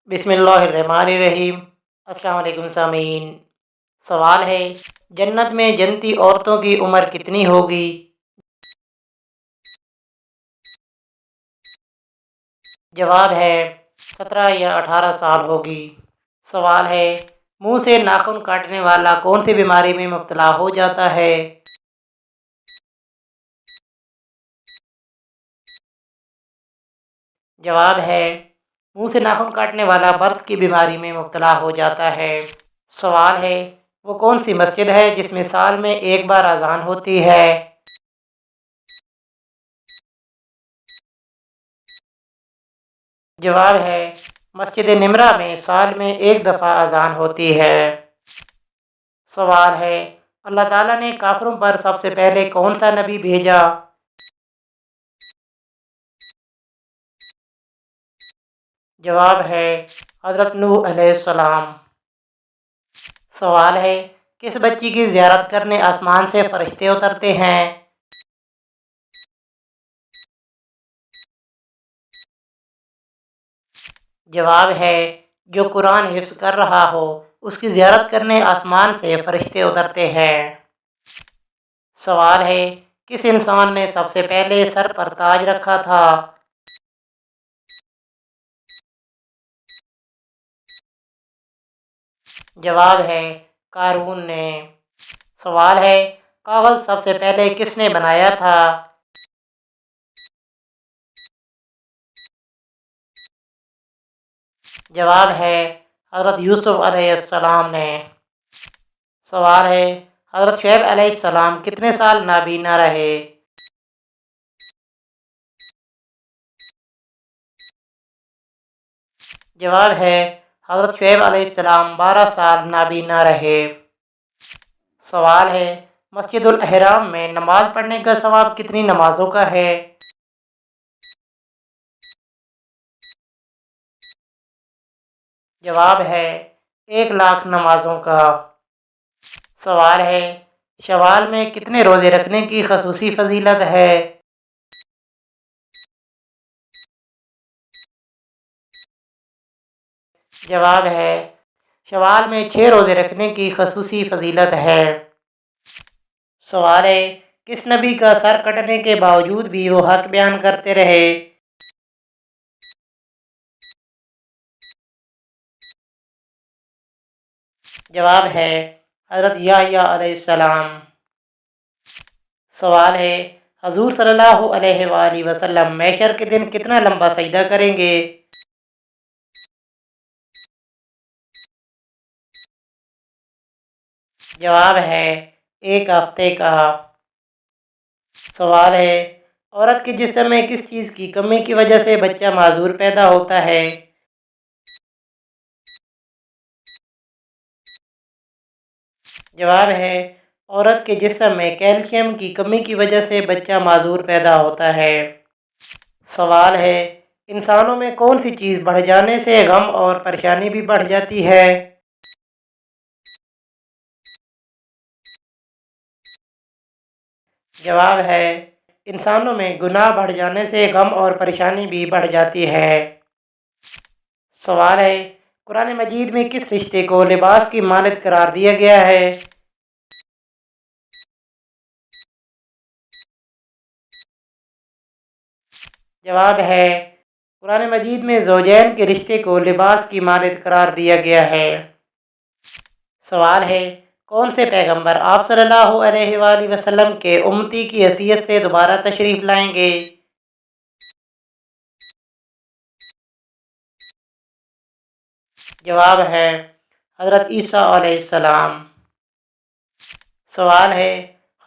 बिस्मिल्लाहिर्रहमानिर्रहीम। अस्सलाम वालेकुम सामीन। सवाल है, जन्नत में जन्नती औरतों की उम्र कितनी होगी? जवाब है 17 या 18 साल होगी। सवाल है, मुंह से नाखून काटने वाला कौन सी बीमारी में मुब्तला हो जाता है? जवाब है, मुंह से नाखून काटने वाला बर्स की बीमारी में मुब्तला हो जाता है। सवाल है, वो कौन सी मस्जिद है जिसमें साल में एक बार अजान होती है? जवाब है, मस्जिद निमरा में साल में एक दफ़ा अजान होती है। सवाल है, अल्लाह ताला ने काफिरों पर सबसे पहले कौन सा नबी भेजा? जवाब है, हज़रत नूह अलैहिस्सलाम। सवाल है, किस बच्ची की ज़ियारत करने आसमान से फरिश्ते उतरते हैं? जवाब है, जो कुरान हिफ्ज़ कर रहा हो उसकी ज़ियारत करने आसमान से फरिश्ते उतरते हैं। सवाल है, किस इंसान ने सबसे पहले सर पर ताज रखा था? जवाब है, कारून ने। सवाल है, कागज़ सबसे पहले किसने बनाया था? जवाब है, हज़रत यूसुफ अलैहिस्सलाम ने। सवाल है, हज़रत शुएब अलैहिस्सलाम कितने साल नाबीना रहे? जवाब है, हज़रत शुएब अलैहिस्सलाम 12 साल नाबीना रहे। सवाल है, मस्जिदुल अहराम में नमाज पढ़ने का सवाब कितनी नमाजों का है? जवाब है, 1 लाख नमाजों का। सवाल है, शवाल में कितने रोज़े रखने की खसूसी फजीलत है? जवाब है, शवाल में 6 रोज़े रखने की खसूसी फजीलत है। सवाल है, किस नबी का सर कटने के बावजूद भी वो हक बयान करते रहे? जवाब है, हज़रत याहया अलैहिस्सलाम। सवाल है, हजूर सल्लल्लाहु अलैहि वसल्लम महशर के दिन कितना लंबा सजदा करेंगे? जवाब है, 1 हफ्ते का। सवाल है, औरत के जिस्म में किस चीज़ की कमी की वजह से बच्चा माजूर पैदा होता है? जवाब है, औरत के जिस्म में कैल्शियम की कमी की वजह से बच्चा माजूर पैदा होता है। सवाल है, इंसानों में कौन सी चीज़ बढ़ जाने से गम और परेशानी भी बढ़ जाती है? जवाब है, इंसानों में गुनाह बढ़ जाने से गम और परेशानी भी बढ़ जाती है। सवाल है, कुरान मजीद में किस रिश्ते को लिबास की मानद करार दिया गया है? जवाब है, कुरान मजीद में ज़ौजैन के रिश्ते को लिबास की मानद करार दिया गया है। सवाल है, कौन से पैगंबर आप सल्लल्लाहु अलैहि वसल्लम के उम्मती की हैसियत से दोबारा तशरीफ़ लाएंगे? जवाब है, हज़रत ईसा अलैहिस्सलाम। सवाल है,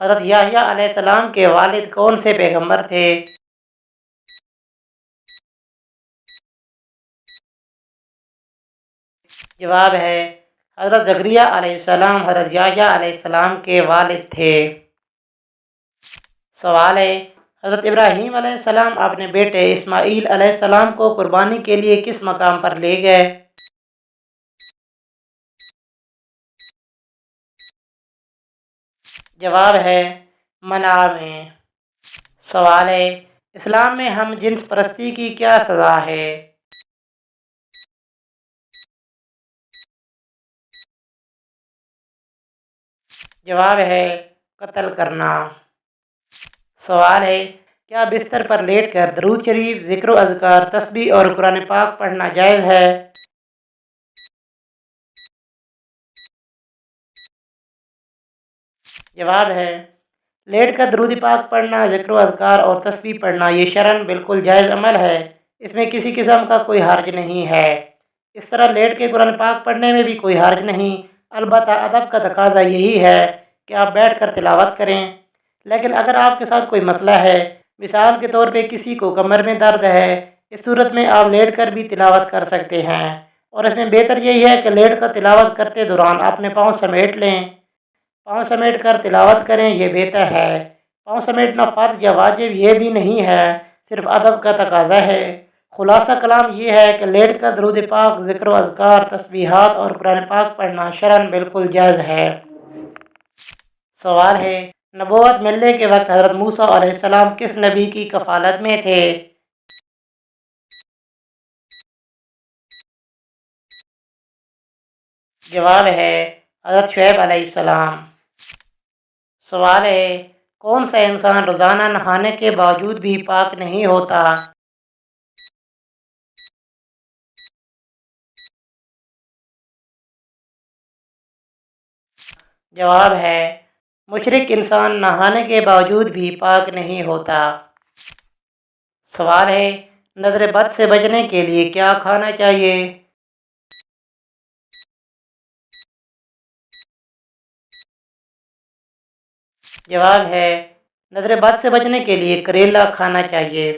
हज़रत याहया अलैहिस्सलाम के वालिद कौन से पैगंबर थे? जवाब है, हज़रत ज़करिया अलैहिस्सलाम हज़रत याहया अलैहिस्सलाम के वालिद थे। सवाल है, हज़रत इब्राहीम अलैहिस्सलाम अपने बेटे इस्माईल अलैहिस्सलाम को कुर्बानी के लिए किस मकाम पर ले गए? जवाब है, मना में। सवाल है, इस्लाम में हम जिन्स परस्ती की क्या सज़ा है? जवाब है कत्ल करना। सवाल है, क्या बिस्तर पर लेटकर दरूद शरीफ, ज़िक्र अज़कार, तस्बीह और कुरान पाक पढ़ना जायज़ है? जवाब है, लेटकर दरूद पाक पढ़ना, ज़िक्र अज़कार और तस्बीह पढ़ना ये शरअन बिल्कुल जायज़ अमल है। इसमें किसी किस्म का कोई हर्ज नहीं है। इस तरह लेट के कुरान पाक पढ़ने में भी कोई हर्ज नहीं, अलबत्ता अदब का तकाजा यही है कि आप बैठ कर तिलावत करें। लेकिन अगर आपके साथ कोई मसला है, मिसाल के तौर पे किसी को कमर में दर्द है, इस सूरत में आप लेट कर भी तिलावत कर सकते हैं। और इसमें बेहतर यही है कि लेट कर तिलावत करते दौरान अपने पाँव समेट लें। पाँव समेट कर तिलावत करें, ये बेहतर है। पाँव समेटना फ़र्ज या वाजिब ये भी नहीं है, सिर्फ अदब का तकाजा है। खुलासा कलाम ये है कि लेट कर दरूद पाक, ज़िक्र अज़कार, तस्बीहात और कुरान पाक पढ़ना शरअन बिल्कुल जायज़ है। सवाल है, नबूवत मिलने के वक्त हज़रत मूसा अलैहिस्सलाम किस नबी की कफ़ालत में थे? जवाब है हज़रत शुएब अलैहिस्सलाम। सवाल है, कौन सा इंसान रोज़ाना नहाने के बावजूद भी पाक नहीं होता? जवाब है मुशरिक इंसान नहाने के बावजूद भी पाक नहीं होता। सवाल है, नज़र बद से बचने के लिए क्या खाना चाहिए? जवाब है, नज़र बद से बचने के लिए करेला खाना चाहिए।